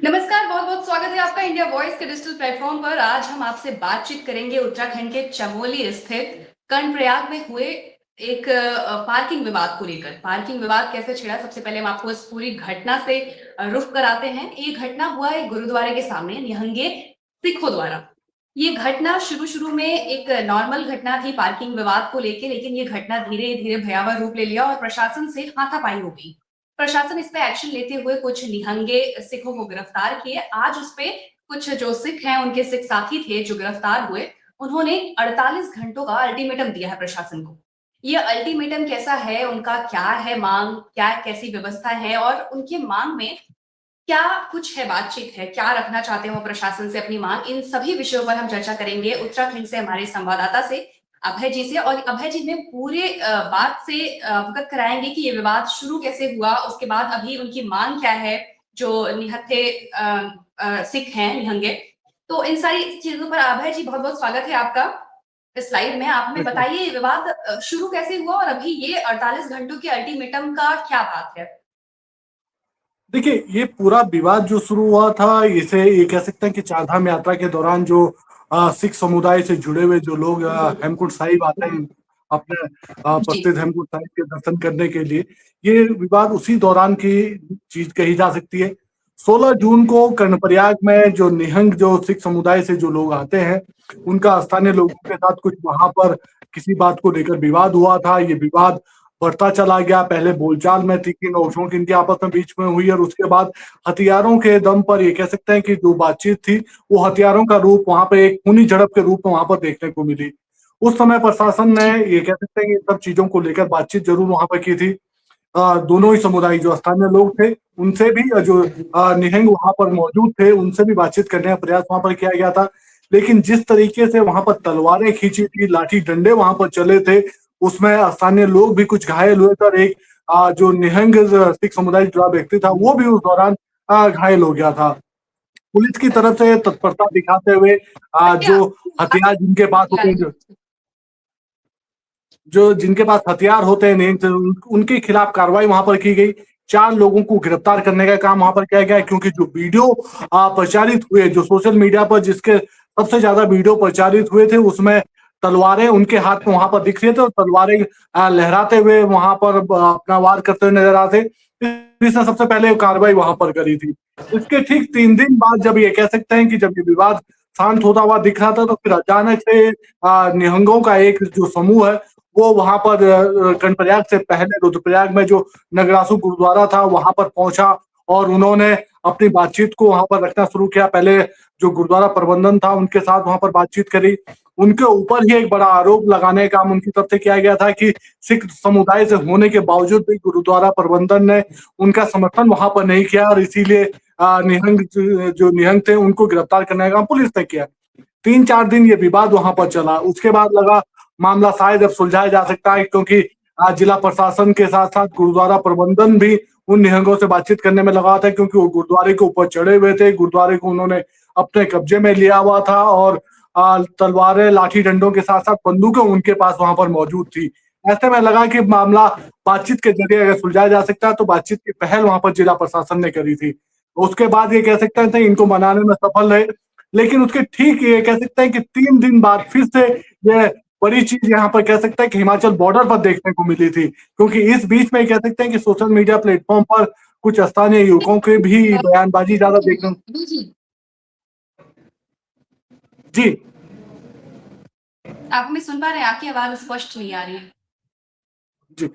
नमस्कार, बहुत बहुत स्वागत है आपका इंडिया वॉइस के डिजिटल प्लेटफॉर्म पर। आज हम आपसे बातचीत करेंगे उत्तराखंड के चमोली स्थित कर्णप्रयाग में हुए एक पार्किंग विवाद को लेकर। पार्किंग विवाद कैसे छिड़ा, सबसे पहले हम आपको इस पूरी घटना से रुख कराते हैं। ये घटना हुआ है गुरुद्वारे के सामने निहंगे सिखों द्वारा। ये घटना शुरू शुरू में एक नॉर्मल घटना थी पार्किंग विवाद को लेकर, लेकिन ये घटना धीरे धीरे भयावह रूप ले लिया और प्रशासन से हाथापाई हो गई। प्रशासन इस पे एक्शन लेते हुए कुछ निहंगे सिखों को गिरफ्तार किए। आज उस पे कुछ जो सिख हैं, उनके सिख साथी थे जो गिरफ्तार हुए, उन्होंने 48 घंटों का अल्टीमेटम दिया है प्रशासन को। ये अल्टीमेटम कैसा है, उनका क्या है मांग, क्या कैसी व्यवस्था है और उनके मांग में क्या कुछ है, बातचीत है, क्या रखना चाहते हैं वो प्रशासन से अपनी मांग, इन सभी विषयों पर हम चर्चा करेंगे उत्तराखंड से हमारे संवाददाता से अभय जी से। और अभय जी में पूरे बात से अवगत कराएंगे कि ये विवाद शुरू कैसे हुआ, उसके बाद अभी उनकी मांग क्या है, जो निहत्थे सिख हैं निहंगे। तो इन सारी चीजों पर अभय जी बहुत बहुत स्वागत है आपका इस लाइव में। आप हमें बिल्कुल। बताइए ये विवाद शुरू कैसे हुआ और अभी ये 48 घंटों के अल्टीमेटम का क्या बात है। देखिए, ये पूरा विवाद जो शुरू हुआ था, इसे ये कह सकते हैं कि चारधाम यात्रा के दौरान जो सिख समुदाय से जुड़े हुए जो लोग हेमकुंड साहिब आते हैं अपने जी। प्रसिद्ध हेमकुंड साहिब के दर्शन करने के लिए, ये विवाद उसी दौरान की चीज कही जा सकती है। 16 जून को कर्णप्रयाग में जो निहंग जो सिख समुदाय से जो लोग आते हैं, उनका स्थानीय लोगों के साथ कुछ वहां पर किसी बात को लेकर विवाद हुआ था। ये विवाद बढ़ता चला गया। पहले बोलचाल में तीखी नोक-झोंक इनके आपस में बीच में हुई और उसके बाद हथियारों के दम पर ये कह सकते हैं कि जो बातचीत थी, वो हथियारों का रूप वहां पे एक खूनी झड़प के रूप में वहां पर देखने को मिली। उस समय प्रशासन ने जी। ये कह सकते हैं कि इन सब चीजों को लेकर बातचीत जरूर वहां पर की थी। दोनों ही समुदाय जो स्थानीय लोग थे, उनसे भी जो निहंग वहां पर मौजूद थे, उनसे भी बातचीत करने का प्रयास वहां पर किया गया था। लेकिन जिस तरीके से वहां पर तलवारें खींची थी, लाठी डंडे वहां पर चले थे, उसमें स्थानीय लोग भी कुछ घायल हुए थे और एक जो निहंग सिख समुदाय से जुड़ा व्यक्ति था, वो भी उस दौरान घायल हो गया था। पुलिस की तरफ से तत्परता दिखाते हुए क्या जो हथियार जिनके पास होते हैं, जो जिनके पास हथियार होते हैं नहीं, तो उनके खिलाफ कार्रवाई वहां पर की गई। 4 लोगों को गिरफ्तार करने का काम वहां पर किया गया, क्योंकि जो वीडियो प्रचारित हुए, जो सोशल मीडिया पर जिसके सबसे ज्यादा वीडियो प्रचारित हुए थे, उसमें तलवारें उनके हाथ में वहां पर दिख रही थे और तलवारें लहराते हुए वहां पर अपना वार करते हुए नजर आते। इसने सबसे पहले कार्रवाई वहां पर करी थी। इसके ठीक 3 दिन बाद जब ये कह सकते हैं कि जब ये विवाद शांत होता हुआ दिख रहा था, तो फिर अचानक से निहंगों का एक जो समूह है, वो वहां पर कर्णप्रयाग से पहले रुद्रप्रयाग में जो नगरासू गुरुद्वारा था, वहां पर पहुंचा और उन्होंने अपनी बातचीत को वहां पर रखना शुरू किया। पहले जो गुरुद्वारा प्रबंधन था, उनके साथ वहां पर बातचीत करी। उनके ऊपर ही एक बड़ा आरोप लगाने का काम उनकी तरफ से किया गया था कि सिख समुदाय से होने के बावजूद भी गुरुद्वारा प्रबंधन ने उनका समर्थन वहां पर नहीं किया और इसीलिए निहंग जो निहंग थे, उनको गिरफ्तार करने का काम पुलिस ने किया। 3-4 दिन ये विवाद वहां पर चला। उसके बाद लगा मामला शायद अब सुलझाया जा सकता है, क्योंकि जिला प्रशासन के साथ साथ गुरुद्वारा प्रबंधन भी उन निहंगों से बातचीत करने में लगा था, क्योंकि वो गुरुद्वारे के ऊपर चढ़े हुए थे। गुरुद्वारे को उन्होंने अपने कब्जे में लिया हुआ था और तलवारें, लाठी डंडों के साथ साथ बंदूकें उनके पास वहां पर मौजूद थी। ऐसे में लगा कि मामला बातचीत के जरिए अगर सुलझाया जा सकता है, तो बातचीत की पहल वहां पर जिला प्रशासन ने करी थी। उसके बाद ये कह सकते हैं इनको मनाने में सफल रहे। लेकिन उसके ठीक ये कह सकते हैं कि 3 दिन बाद फिर से ये बड़ी चीज यहाँ पर कह सकते हैं कि हिमाचल बॉर्डर पर देखने को मिली थी, क्योंकि इस बीच में कह सकते हैं कि सोशल मीडिया प्लेटफॉर्म पर कुछ स्थानीय युवकों के भी बयानबाजी ज्यादा देखने। जी। आप हमें सुन पा रहे हैं? आपकी आवाज स्पष्ट नहीं आ रही है। जी।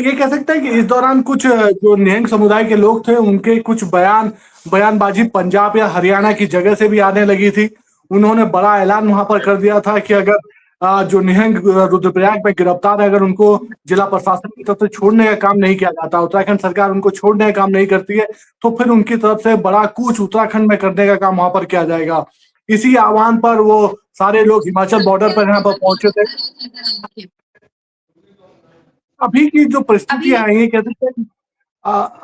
ये कह सकते हैं कि इस दौरान कुछ जो निहंग समुदाय के लोग थे, उनके कुछ बयानबाजी पंजाब या हरियाणा की जगह से भी आने लगी थी। उन्होंने बड़ा ऐलान वहां पर कर दिया था कि अगर जो निहंग रुद्रप्रयाग में गिरफ्तार है, अगर उनको जिला प्रशासन की तरफ से छोड़ने का काम नहीं किया जाता, उत्तराखंड सरकार उनको छोड़ने का काम नहीं करती है, तो फिर उनकी तरफ से बड़ा कूच उत्तराखंड में करने का काम वहां पर किया जाएगा। इसी आह्वान पर वो सारे लोग हिमाचल बॉर्डर पर यहाँ पर पहुंचे थे। अभी की जो अभी परिस्थितियां हैं, ये कह सकते हैं कि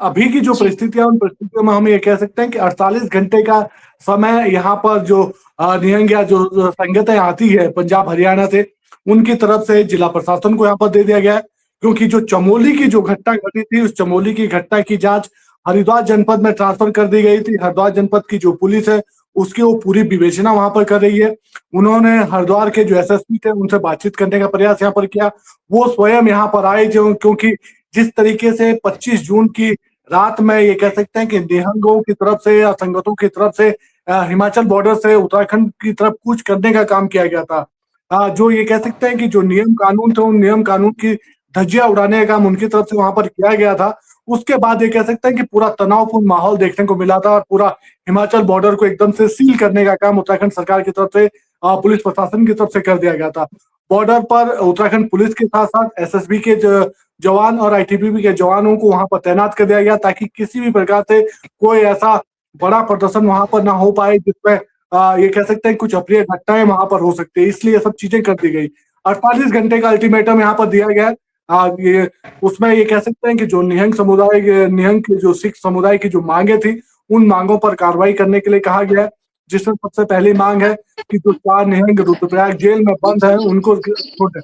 अभी की जो जी। परिस्थितियां, उन परिस्थितियों में हम ये कह सकते हैं कि 48 घंटे का समय यहाँ पर जो निहंग या जो संगतें आती है पंजाब हरियाणा से, उनकी तरफ से जिला प्रशासन को यहाँ पर दे दिया गया है। क्योंकि जो चमोली की जो घटना घटी थी, उस चमोली की घटना की जांच हरिद्वार जनपद में ट्रांसफर कर दी गई थी। हरिद्वार जनपद की जो पुलिस है उसकी वो पूरी विवेचना वहां पर कर रही है। उन्होंने हरिद्वार के जो एसएसपी थे उनसे बातचीत करने का प्रयास यहाँ पर किया। वो स्वयं यहाँ पर आए जो, क्योंकि जिस तरीके से 25 जून की रात में ये कह सकते हैं कि निहंगों की तरफ से या संगठनों की तरफ से हिमाचल बॉर्डर से उत्तराखंड की तरफ कूच करने का काम किया गया था। जो ये कह सकते हैं कि जो नियम कानून थे उन नियम कानून की धज्जियां उड़ाने का काम उनकी तरफ से वहां पर किया गया था। उसके बाद ये कह सकते हैं कि पूरा तनावपूर्ण माहौल देखने को मिला था और पूरा हिमाचल बॉर्डर को एकदम से सील करने का काम उत्तराखंड सरकार की तरफ से पुलिस प्रशासन की तरफ से कर दिया गया था। बॉर्डर पर उत्तराखंड पुलिस के साथ साथ एसएसबी के जवान और आईटीबीपी के जवानों को वहां पर तैनात कर दिया गया ताकि किसी भी प्रकार से कोई ऐसा बड़ा प्रदर्शन वहां पर ना हो पाए जिसमें ये कह सकते हैं कुछ अप्रिय घटनाएं वहां पर हो सकती है, इसलिए सब चीजें कर दी गई। 48 घंटे का अल्टीमेटम यहाँ पर दिया गया है। ये उसमें ये कह सकते हैं कि जो निहंग के जो सिख समुदाय की जो मांगे थी उन मांगों पर कार्रवाई करने के लिए कहा गया है, जिसमें सबसे पहली मांग है कि जो 4 निहंग रुद्रप्रयाग जेल में बंद है उनको छोड़े।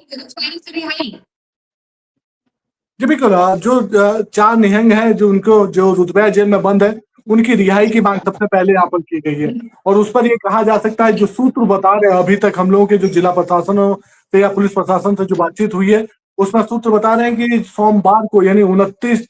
जी बिल्कुल, जो 4 निहंग हैं जो उनको जो रुद्रप्रयाग जेल में बंद है उनकी रिहाई की मांग सबसे पहले यहाँ पर की गई है। और उस पर ये कहा जा सकता है, जो सूत्र बता रहे हैं अभी तक हम लोगों के जो जिला प्रशासन से या पुलिस प्रशासन से जो बातचीत हुई है उसमें सूत्र बता रहे हैं कि सोमवार को यानी 29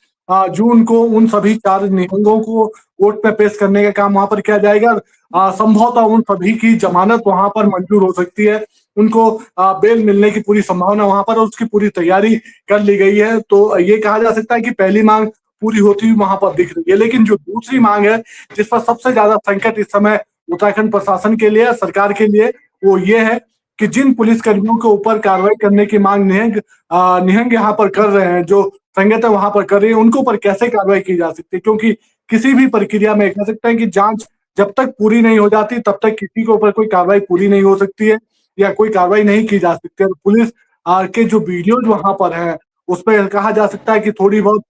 जून को उन सभी 4 निहंगों को कोर्ट में पेश करने का काम वहां पर किया जाएगा। संभवतः उन सभी की जमानत वहां पर मंजूर हो सकती है। उनको बेल मिलने की पूरी संभावना वहां पर, उसकी पूरी तैयारी कर ली गई है। तो ये कहा जा सकता है कि पहली मांग पूरी होती हुई वहां पर दिख रही है। लेकिन जो दूसरी मांग है जिस पर सबसे ज्यादा संकट इस समय उत्तराखंड प्रशासन के लिए, सरकार के लिए, वो ये है कि जिन पुलिसकर्मियों के ऊपर कार्रवाई करने की मांग निहंग यहाँ पर कर रहे हैं, जो संगठन वहां पर कर रही है, उनके ऊपर कैसे कार्रवाई की जा सकती है। क्योंकि किसी भी प्रक्रिया में कह सकते हैं कि जांच जब तक पूरी नहीं हो जाती तब तक किसी के ऊपर कोई कार्रवाई पूरी नहीं हो सकती है या कोई कार्रवाई नहीं की जा सकती है। पुलिस के जो वीडियो वहां पर है उसमें कहा जा सकता है कि थोड़ी बहुत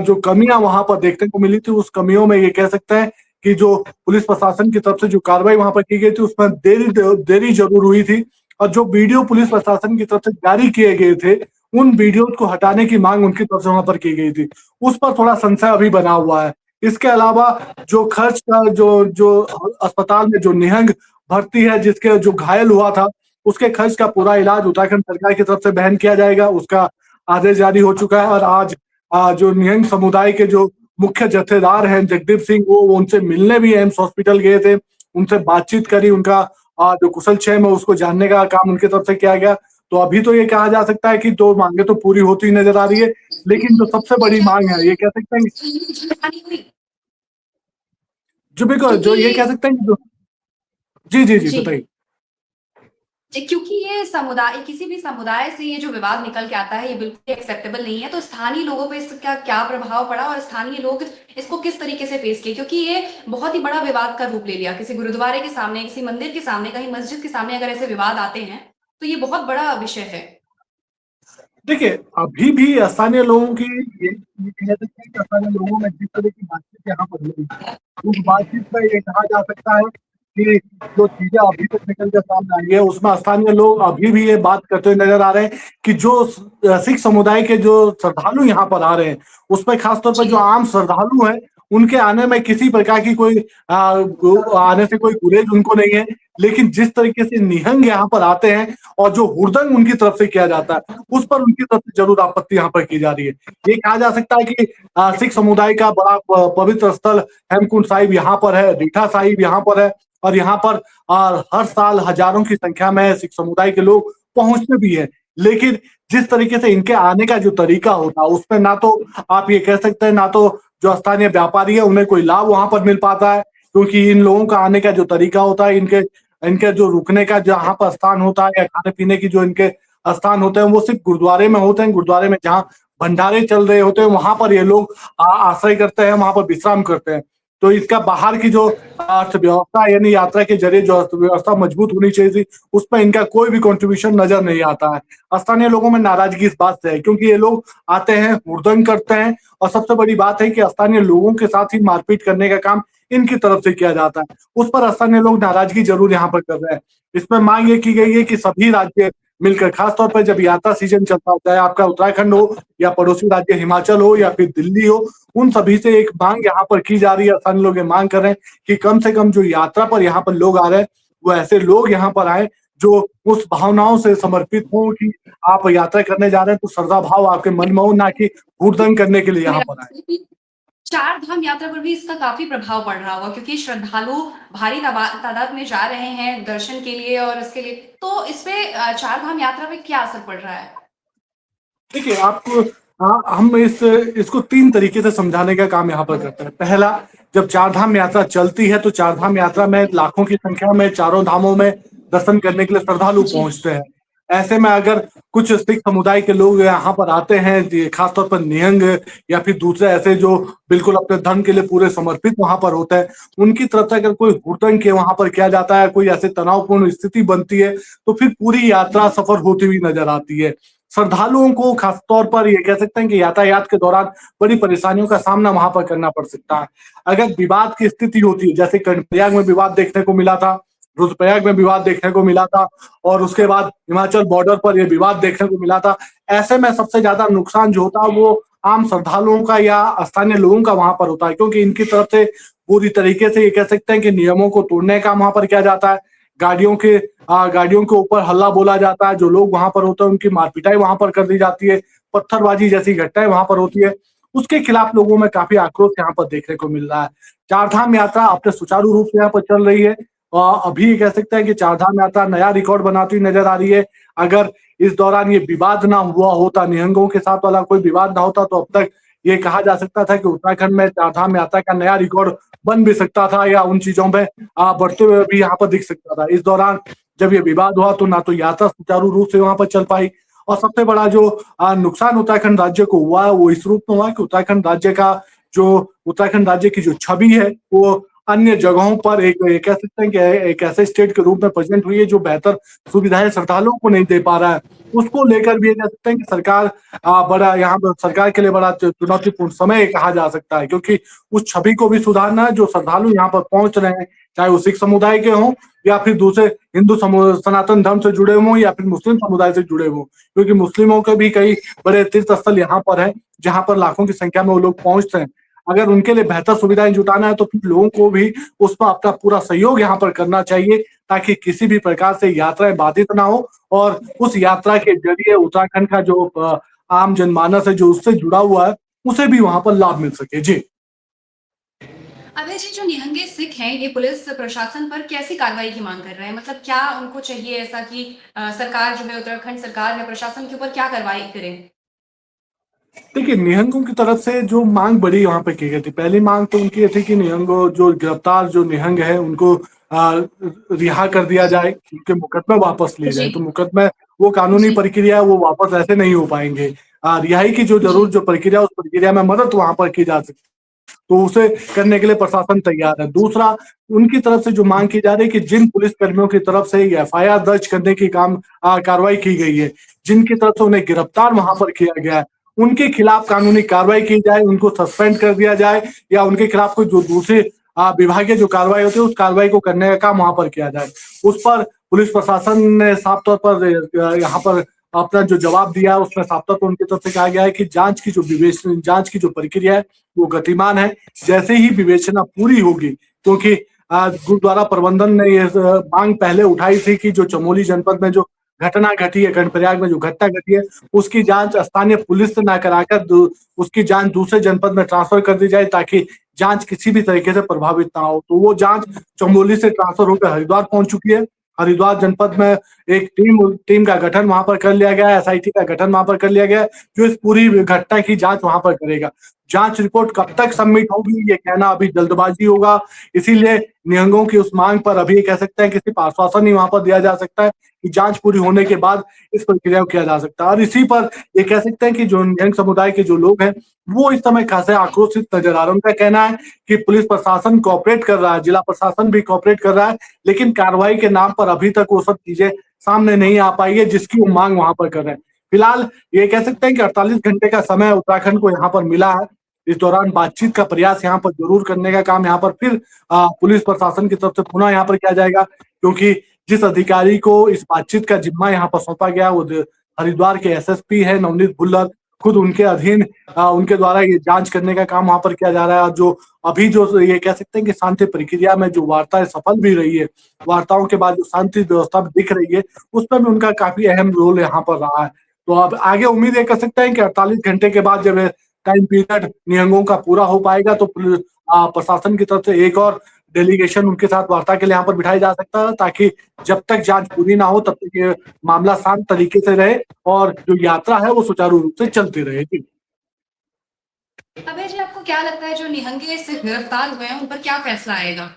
जो कमियां वहां पर देखने को मिली थी, उस कमियों में ये कह सकते हैं कि जो पुलिस प्रशासन की तरफ से जो कार्रवाई वहां पर की गई थी उसमें देरी जरूर हुई थी। और जो वीडियो पुलिस प्रशासन की तरफ से जारी किए गए थे उन वीडियो को हटाने की मांग उनकी तरफ से वहां पर की गई थी, उस पर थोड़ा संशय अभी बना हुआ है। इसके अलावा जो खर्च का जो जो अस्पताल में जो निहंग भर्ती है, जिसके जो घायल हुआ था, उसके खर्च का पूरा इलाज उत्तराखंड सरकार की तरफ से वहन किया जाएगा, उसका आदेश जारी हो चुका है। और आज जो निहंग समुदाय के जो मुख्य जत्थेदार हैं जगदीप सिंह, वो उनसे मिलने भी एम्स हॉस्पिटल गए थे, उनसे बातचीत करी, उनका जो कुशल क्षेम है उसको जानने का काम उनकी तरफ से किया गया। तो अभी तो ये कहा जा सकता है कि 2 मांगे तो पूरी होती नजर आ रही है, लेकिन जो सबसे बड़ी मांग है ये कह सकते हैं जो बिल्कुल जो ये कह सकते हैं कि जो जी बताइए। क्योंकि ये समुदाय, किसी भी समुदाय से ये जो विवाद निकल के आता है ये बिल्कुल एक्सेप्टेबल नहीं है। तो स्थानीय लोगों पे इसका क्या प्रभाव पड़ा और स्थानीय लोग इसको किस तरीके से फेस किए, क्योंकि ये बहुत ही बड़ा विवाद का रूप ले लिया। किसी गुरुद्वारे के सामने, किसी मंदिर के सामने, कहीं मस्जिद के सामने अगर ऐसे विवाद आते हैं तो ये बहुत बड़ा विषय है। देखिए, अभी भी स्थानीय लोगों की ये कह सकते हैं कि स्थानीय लोगों में जिस तरह की बातचीत यहाँ पर हुई, उस बातचीत में ये कहा जा सकता है कि जो चीजें अभी तक निकल के सामने आई है उसमें स्थानीय लोग अभी भी ये बात करते हुए नजर आ रहे हैं कि जो सिख समुदाय के जो श्रद्धालु यहाँ पर आ रहे हैं उसमें खासतौर पर जो आम श्रद्धालु हैं उनके आने में किसी प्रकार की कोई आने से कोई गुरेज उनको नहीं है। लेकिन जिस तरीके से निहंग यहाँ पर आते हैं और जो हुड़दंग उनकी तरफ से किया जाता है उस पर उनकी तरफ से जरूर आपत्ति यहाँ पर की जा रही है। ये कहा जा सकता है कि सिख समुदाय का बड़ा पवित्र स्थल हेमकुंड साहिब यहाँ पर है, रीठा साहिब यहाँ पर है और यहाँ पर हर साल हजारों की संख्या में सिख समुदाय के लोग पहुंचते भी है। लेकिन जिस तरीके से इनके आने का जो तरीका होता है उसमें ना तो आप ये कह सकते हैं, ना तो जो स्थानीय व्यापारी है उन्हें कोई लाभ वहां पर मिल पाता है, क्योंकि इन लोगों का आने का जो तरीका होता है, इनके इनके जो रुकने का जहाँ पर स्थान होता है या खाने पीने की जो इनके स्थान होते हैं वो सिर्फ गुरुद्वारे में होते हैं। गुरुद्वारे में जहाँ भंडारे चल रहे होते हैं वहां पर ये लोग आश्रय करते हैं, वहां पर विश्राम करते हैं। तो इसका बाहर की जो अर्थव्यवस्था यानी यात्रा के जरिए जो अर्थव्यवस्था मजबूत होनी चाहिए थी उस पर इनका कोई भी कंट्रीब्यूशन नजर नहीं आता है। स्थानीय लोगों में नाराजगी इस बात से है क्योंकि ये लोग आते हैं, हुड़दंग करते हैं और सबसे बड़ी बात है कि स्थानीय लोगों के साथ ही मारपीट करने का काम इनकी तरफ से किया जाता है। उस पर स्थानीय लोग नाराजगी जरूर यहाँ पर कर रहे हैं। इसमें मांग ये की गई है कि सभी राज्य मिलकर, खासतौर पर जब यात्रा सीजन चलता होता है, आपका उत्तराखंड हो या पड़ोसी राज्य हिमाचल हो या फिर दिल्ली हो, उन सभी से एक मांग यहाँ पर की जा रही है। स्थानीय लोग ये मांग कर रहे हैं कि कम से कम जो यात्रा पर यहाँ पर लोग आ रहे हैं, वो ऐसे लोग यहाँ पर आए जो उस भावनाओं से समर्पित हों कि आप यात्रा करने जा रहे हैं तो श्रद्धा भाव आपके मन में हो, ना कि हुड़दंग करने के लिए यहाँ पर आए। चार धाम यात्रा पर भी इसका काफी प्रभाव पड़ रहा होगा, क्योंकि श्रद्धालु भारी तादाद में जा रहे हैं दर्शन के लिए और इसके लिए, तो इस पे चार धाम यात्रा पे क्या असर पड़ रहा है? देखिए, आपको हम इसको 3 तरीके से समझाने का काम यहाँ पर करते हैं। पहला, जब चार धाम यात्रा चलती है तो चार धाम यात्रा में लाखों की संख्या में चारों धामों में दर्शन करने के लिए श्रद्धालु जी। पहुंचते हैं। ऐसे में अगर कुछ सिख समुदाय के लोग यहाँ पर आते हैं, खासतौर पर निहंग या फिर दूसरे ऐसे जो बिल्कुल अपने धर्म के लिए पूरे समर्पित वहां पर होते हैं, उनकी तरफ से अगर कोई हुड़दंग के वहां पर किया जाता है, कोई ऐसे तनावपूर्ण स्थिति बनती है, तो फिर पूरी यात्रा सफर होती हुई नजर आती है। श्रद्धालुओं को खासतौर पर ये कह सकते हैं कि यातायात के दौरान बड़ी परेशानियों का सामना वहां पर करना पड़ सकता है। अगर विवाद की स्थिति होती है, जैसे कर्णप्रयाग में विवाद देखने को मिला था, रुद्रप्रयाग में विवाद देखने को मिला था और उसके बाद हिमाचल बॉर्डर पर यह विवाद देखने को मिला था, ऐसे में सबसे ज्यादा नुकसान जो होता है वो आम श्रद्धालुओं का या स्थानीय लोगों का वहां पर होता है, क्योंकि इनकी तरफ से पूरी तरीके से ये कह सकते हैं कि नियमों को तोड़ने का वहां पर किया जाता है। गाड़ियों के ऊपर हल्ला बोला जाता है, जो लोग वहां पर होते हैं उनकी मारपिटाई वहां पर कर दी जाती है, पत्थरबाजी जैसी घटनाएं वहां पर होती है। उसके खिलाफ लोगों में काफी आक्रोश यहाँ पर देखने को मिल रहा है। चारधाम यात्रा अपने सुचारू रूप से यहाँ पर चल रही है। अभी कह सकते हैं कि चारधाम यात्रा नया रिकॉर्ड बनाती हुई नजर आ रही है। अगर इस दौरान ये विवाद ना हुआ होता, निहंगों के साथ वाला कोई विवाद ना होता, तो अब तक ये कहा जा सकता था कि उत्तराखंड में चारधाम यात्रा का नया रिकॉर्ड बन भी सकता था या उन चीजों में बढ़ते हुए भी यहाँ पर दिख सकता था। इस दौरान जब ये विवाद हुआ तो ना तो यात्रा सुचारू रूप से वहां पर चल पाई, और सबसे बड़ा जो नुकसान उत्तराखंड राज्य को हुआ वो इस रूप में हुआ कि उत्तराखंड राज्य की जो छवि है वो अन्य जगहों पर एक कह सकते हैं कि एक ऐसे स्टेट के रूप में प्रेजेंट हुई है जो बेहतर सुविधाएं श्रद्धालुओं को नहीं दे पा रहा है। उसको लेकर भी ये कह सकते हैं कि सरकार के लिए बड़ा चुनौतीपूर्ण समय कहा जा सकता है, क्योंकि उस छवि को भी सुधारना है। जो श्रद्धालु यहाँ पर पहुंच रहे हैं, चाहे वो सिख समुदाय के हों या फिर दूसरे सनातन धर्म से जुड़े हों या फिर मुस्लिम समुदाय से जुड़े हों, क्योंकि मुस्लिमों के भी कई बड़े तीर्थ स्थल यहाँ पर हैं जहाँ पर लाखों की संख्या में वो लोग पहुंचते हैं। अगर उनके लिए बेहतर सुविधाएं जुटाना है तो फिर लोगों को भी उसमें अपना पूरा सहयोग यहाँ पर करना चाहिए, ताकि किसी भी प्रकार से यात्राएं बाधित ना हो और उस यात्रा के जरिए उत्तराखंड का जो आम जनमानस है जो उससे जुड़ा हुआ है, उसे भी वहां पर लाभ मिल सके। जी अभय जी, जो निहंगे सिख हैं ये पुलिस प्रशासन पर कैसी कार्रवाई की मांग कर रहे हैं? मतलब क्या उनको चाहिए ऐसा कि सरकार जो है, उत्तराखंड सरकार है, प्रशासन के ऊपर क्या कार्रवाई करे? देखिए, निहंगों की तरफ से जो मांग बड़ी वहां पे की गई थी, पहली मांग तो उनकी ये थी कि निहंगों जो गिरफ्तार जो निहंग है उनको रिहा कर दिया जाए, उनके मुकदमे वापस लिए जी। जाए। तो मुकदमे वो कानूनी जी। प्रक्रिया है, वो वापस ऐसे नहीं हो पाएंगे। रिहाई की जो जरूर जी। जो प्रक्रिया, उस प्रक्रिया में मदद वहां पर की जा सकती, तो उसे करने के लिए प्रशासन तैयार है। दूसरा, उनकी तरफ से जो मांग की जा रही है कि जिन पुलिस कर्मियों की तरफ से एफआईआर दर्ज करने की कार्रवाई की गई है, जिनकी तरफ से उन्हें गिरफ्तार वहां पर किया गया है, उनके खिलाफ कानूनी कार्रवाई की जाए, उनको सस्पेंड कर दिया जाए या उनके खिलाफ कोई जो दूसरी विभागीय जो कार्रवाई होती है उस कार्रवाई को करने का काम वहां पर किया जाए। उस पर पुलिस प्रशासन ने साफ तौर पर यहाँ पर अपना जो जवाब दिया है उसमें साफ तौर पर उनकी तरफ से कहा गया है कि जांच की जो प्रक्रिया है वो गतिमान है। जैसे ही विवेचना पूरी होगी, क्योंकि गुरुद्वारा प्रबंधन ने ये मांग पहले उठाई थी कि जो चमोली जनपद में जो घटना घटी है, कर्णप्रयाग में जो घटना घटी है, उसकी जांच स्थानीय पुलिस से ना कराकर उसकी जांच दूसरे जनपद में ट्रांसफर कर दी जाए, ताकि जांच किसी भी तरीके से प्रभावित ना हो। तो वो जांच चमोली से ट्रांसफर होकर हरिद्वार पहुंच चुकी है। हरिद्वार जनपद में एक टीम का गठन वहां पर कर लिया गया है, एसआईटी का गठन वहां पर कर लिया गया है, जो इस पूरी घटना की जांच वहां पर करेगा। जांच रिपोर्ट कब तक सबमिट होगी ये कहना अभी जल्दबाजी होगा, इसीलिए निहंगों की उस मांग पर अभी कह सकते हैं कि सिर्फ आश्वासन ही वहां पर दिया जा सकता है कि जांच पूरी होने के बाद इस प्रक्रिया को किया जा सकता है। और इसी पर ये कह सकते हैं कि जो निहंग समुदाय के जो लोग हैं वो इस समय खासे आक्रोशित नजर आ रहे हैं। उनका कहना है कि पुलिस प्रशासन कोऑपरेट कर रहा है, जिला प्रशासन भी कोऑपरेट कर रहा है, लेकिन कार्रवाई के नाम पर अभी तक वो सब चीजें सामने नहीं आ पाई है जिसकी वो मांग वहां पर कर रहे हैं। फिलहाल ये कह सकते हैं कि 48 घंटे का समय उत्तराखंड को यहाँ पर मिला है। इस दौरान बातचीत का प्रयास यहाँ पर जरूर करने का काम यहाँ पर फिर पुलिस प्रशासन की तरफ से पुनः यहाँ पर किया जाएगा, क्योंकि जिस अधिकारी को इस बातचीत का जिम्मा यहाँ पर सौंपा गया वो हरिद्वार के एसएसपी है नवनीत भुल्लर। खुद उनके अधीन उनके द्वारा ये जांच करने का काम वहां पर किया जा रहा है। और जो अभी जो ये कह सकते हैं कि शांति प्रक्रिया में जो वार्ता सफल भी रही है, वार्ताओं के बाद जो शांति व्यवस्था दिख रही है, उसमें भी उनका काफी अहम रोल यहाँ पर रहा है। तो अब आगे उम्मीद ये कर सकते हैं कि 48 घंटे के बाद जब टाइम पीरियड निहंगों का पूरा हो पाएगा तो प्रशासन की तरफ से एक और डेलीगेशन उनके साथ वार्ता के लिए यहाँ पर बिठाया जा सकता है, ताकि जब तक जांच पूरी ना हो तब तक ये मामला शांत तरीके से रहे और जो यात्रा है वो सुचारू रूप से चलती रहे। अभय जी, आपको क्या लगता है जो निहंगे से गिरफ्तार हुए हैं उन पर क्या फैसला आएगा?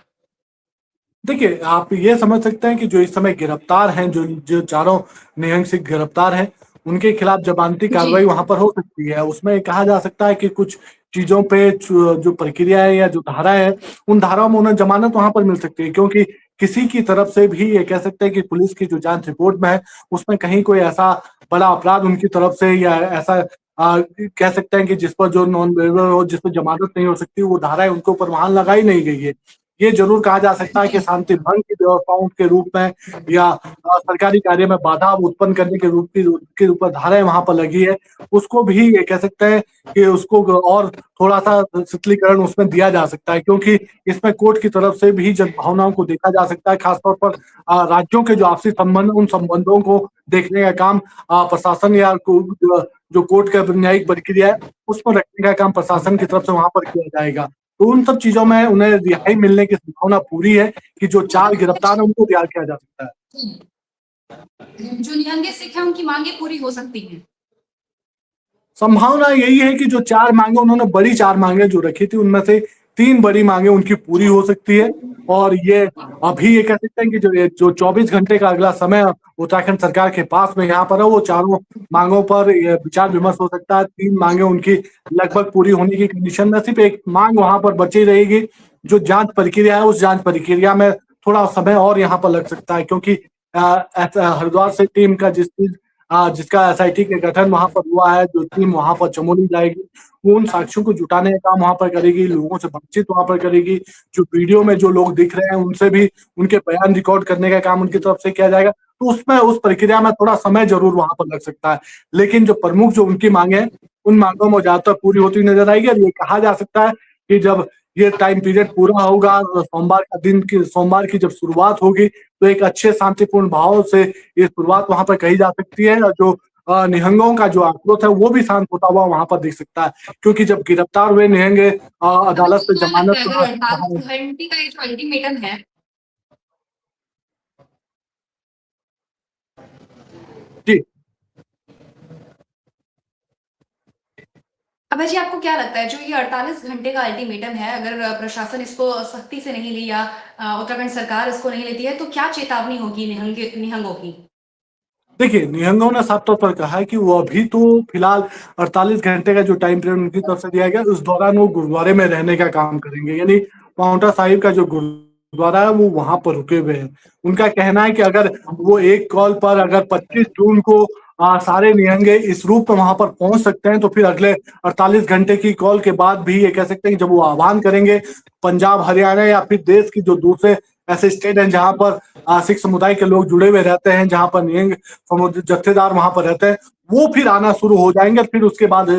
देखिए, आप ये समझ सकते हैं कि जो इस समय गिरफ्तार हैं, जो जो चारों निहंग सिख गिरफ्तार हैं, उनके खिलाफ जमानती जी। कार्रवाई वहां पर हो सकती है। उसमें कहा जा सकता है कि कुछ चीजों पे जो प्रक्रिया है या जो धारा है, उन धाराओं में उन्हें जमानत वहां पर मिल सकती है, क्योंकि किसी की तरफ से भी ये कह सकते हैं कि पुलिस की जो जांच रिपोर्ट में है, उसमें कहीं कोई ऐसा बड़ा अपराध उनकी तरफ से या ऐसा कह सकते हैं कि जिस पर जो नॉन वेरिएबल हो, जिस पर जमानत नहीं हो सकती, वो धाराएं उनके ऊपर वहां लगाई नहीं गई है। ये जरूर कहा जा सकता है कि शांति भंग की व्यवस्थाओं के रूप में या सरकारी कार्य में बाधा उत्पन्न करने के रूप के ऊपर धाराएं वहां पर लगी है, उसको भी ये कह सकते हैं कि उसको और थोड़ा सा शिथिलीकरण उसमें दिया जा सकता है, क्योंकि इसमें कोर्ट की तरफ से भी जनभावनाओं को देखा जा सकता है। खासतौर पर राज्यों के जो आपसी संबंध, उन संबंधों को देखने का काम प्रशासन या जो कोर्ट का न्यायिक प्रक्रिया है उस पर रखने का काम प्रशासन की तरफ से वहां पर किया जाएगा। तो उन सब चीजों में उन्हें रिहाई मिलने की संभावना पूरी है कि जो 4 गिरफ्तार है उनको रिहा किया जा सकता है। जो निहंगे सिख हैं उनकी मांगे पूरी हो सकती हैं। संभावना यही है कि जो 4 मांगे उन्होंने बड़ी 4 मांगे जो रखी थी, उनमें से 3 बड़ी मांगे उनकी पूरी हो सकती है। और ये अभी ये कह सकते हैं कि जो 24 घंटे का अगला समय उत्तराखंड सरकार के पास में यहाँ पर है, वो चारों मांगों पर विचार विमर्श हो सकता है। 3 मांगे उनकी लगभग पूरी होने की कंडीशन में, सिर्फ एक मांग वहां पर बची रहेगी। जो जांच प्रक्रिया है, उस जांच प्रक्रिया में थोड़ा समय और यहाँ पर लग सकता है, क्योंकि हरिद्वार से टीम का जिसका एसआईटी के गठन वहां पर हुआ है, जो टीम वहां पर चमोली जाएगी, वो उन साक्ष्यों को जुटाने का काम वहां पर करेगी, लोगों से बातचीत वहां पर करेगी, जो वीडियो में जो लोग दिख रहे हैं उनसे भी उनके बयान रिकॉर्ड करने का काम उनकी तरफ से किया जाएगा। तो उसमें उस प्रक्रिया में थोड़ा समय जरूर वहां पर लग सकता है, लेकिन जो प्रमुख जो उनकी मांगे हैं, उन मांगों में ज्यादातर पूरी होती नजर आएगी। और ये कहा जा सकता है कि जब ये टाइम पीरियड पूरा होगा, सोमवार की जब शुरुआत होगी, तो एक अच्छे शांतिपूर्ण भाव से ये शुरुआत वहां पर कही जा सकती है। और जो निहंगों का जो आक्रोश है वो भी शांत होता हुआ वहां पर दिख सकता है, क्योंकि जब गिरफ्तार हुए निहंगे अदालत से क्या जमानत लगता है अगर 48 घंटे का ये जो अल्टीमेटम है, जी अभय जी, आपको क्या लगता है जो ये 48 घंटे का अल्टीमेटम है, अगर प्रशासन इसको सख्ती से नहीं ली या उत्तराखंड सरकार इसको नहीं लेती है, तो क्या चेतावनी होगी निहंगों की? देखिए, निहंगों ने साफ तौर पर कहा है कि वो अभी तो फिलहाल 48 घंटे का जो टाइम पीरियड उनकी तरफ से दिया गया, उस दौरान वो गुरुद्वारे में रहने का काम करेंगे। यानी पांवटा साहिब का जो गुरुद्वारा है वो वहां पर रुके हुए हैं। उनका कहना है कि अगर वो एक कॉल पर अगर 25 जून को सारे निहंगे इस रूप में वहां पर पहुंच सकते हैं, तो फिर अगले 48 घंटे की कॉल के बाद भी ये कह सकते हैं कि जब वो आह्वान करेंगे, पंजाब, हरियाणा या फिर देश की जो दूसरे ऐसे स्टेट हैं जहां पर सिख समुदाय के लोग जुड़े हुए रहते हैं, जहां पर निहंग जत्थेदार वहां पर रहते हैं, वो फिर आना शुरू हो जाएंगे। फिर उसके बाद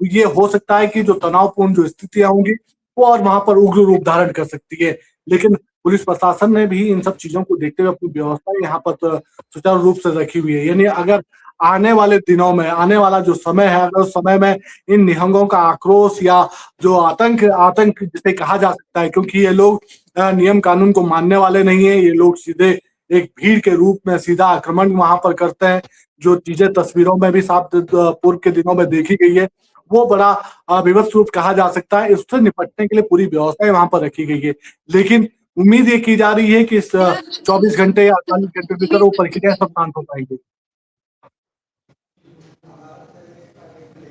ये हो सकता है कि जो तनावपूर्ण जो स्थितियां होंगी वो और वहां पर उग्र रूप धारण कर सकती है। लेकिन पुलिस प्रशासन ने भी इन सब चीजों को देखते हुए अपनी व्यवस्था यहाँ पर सुचारू रूप से रखी हुई है। यानी अगर आने वाले दिनों में, आने वाला जो समय है, अगर उस समय में इन निहंगों का आक्रोश या जो आतंक जिसे कहा जा सकता है, क्योंकि ये लोग नियम कानून को मानने वाले नहीं है, ये लोग सीधे एक भीड़ के रूप में सीधा आक्रमण वहां पर करते हैं, जो चीजें तस्वीरों में भी साफ पूर्व के दिनों में देखी गई है, वो बड़ा विवश रूप कहा जा सकता है। इससे निपटने के लिए पूरी व्यवस्थाएं वहां पर रखी गई है। लेकिन उम्मीद ये की जा रही है कि इस 24 घंटे या 48 घंटे के भीतर वो प्रक्रिया सब शांत हो पाएंगी।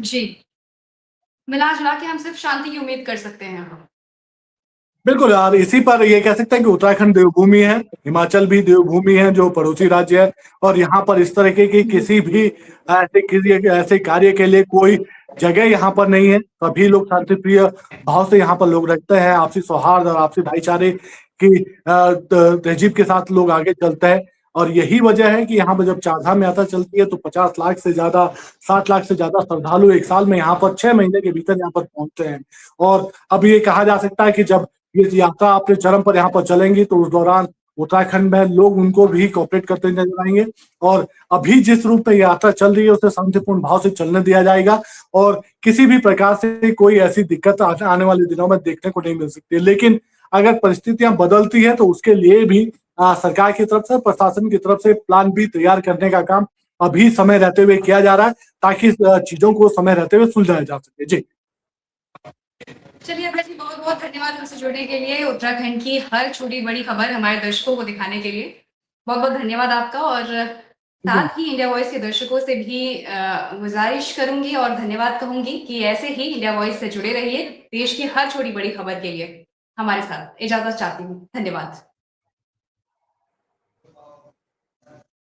जी, मिला जुला के हम सिर्फ शांति की उम्मीद कर सकते हैं। बिल्कुल यार, इसी पर ये कह सकते हैं कि उत्तराखंड देवभूमि है, हिमाचल भी देवभूमि है जो पड़ोसी राज्य है, और यहाँ पर इस तरह की किसी भी ऐसे कार्य के लिए कोई जगह यहाँ पर नहीं है। सभी लोग शांतिप्रिय भाव से यहाँ पर लोग रखते हैं, आपसी सौहार्द और आपसी भाईचारे कि तहजीब के साथ लोग आगे चलते हैं। और यही वजह है कि यहाँ पर जब चारधाम यात्रा चलती है तो 50 लाख से ज्यादा, 60 लाख से ज्यादा श्रद्धालु एक साल में यहाँ पर 6 महीने के भीतर यहाँ पर पहुंचते हैं। और अब ये कहा जा सकता है कि जब ये यात्रा अपने चरम पर यहाँ पर चलेंगी तो उस दौरान उत्तराखंड में लोग उनको भी कोऑपरेट करते नजर आएंगे। और अभी जिस रूप में यात्रा चल रही है उसे शांतिपूर्ण भाव से चलने दिया जाएगा और किसी भी प्रकार से कोई ऐसी दिक्कत आने वाले दिनों में देखने को नहीं मिल सकती। लेकिन अगर परिस्थितियां बदलती है तो उसके लिए भी सरकार की तरफ से, प्रशासन की तरफ से प्लान बी तैयार करने का काम अभी समय रहते हुए किया जा रहा है ताकि चीजों को समय रहते हुए सुलझाया जा सके। जी चलिए अभय जी, बहुत बहुत धन्यवाद हमसे जुड़ने के लिए, उत्तराखंड की हर छोटी बड़ी खबर हमारे दर्शकों को दिखाने के लिए। बहुत बहुत धन्यवाद आपका। और साथ ही इंडिया वॉइस के दर्शकों से भी गुजारिश करूंगी और धन्यवाद कहूंगी कि ऐसे ही इंडिया वॉइस से जुड़े रहिए, देश की हर छोटी बड़ी खबर के लिए हमारे साथ। इजाजत चाहती हूँ, धन्यवाद।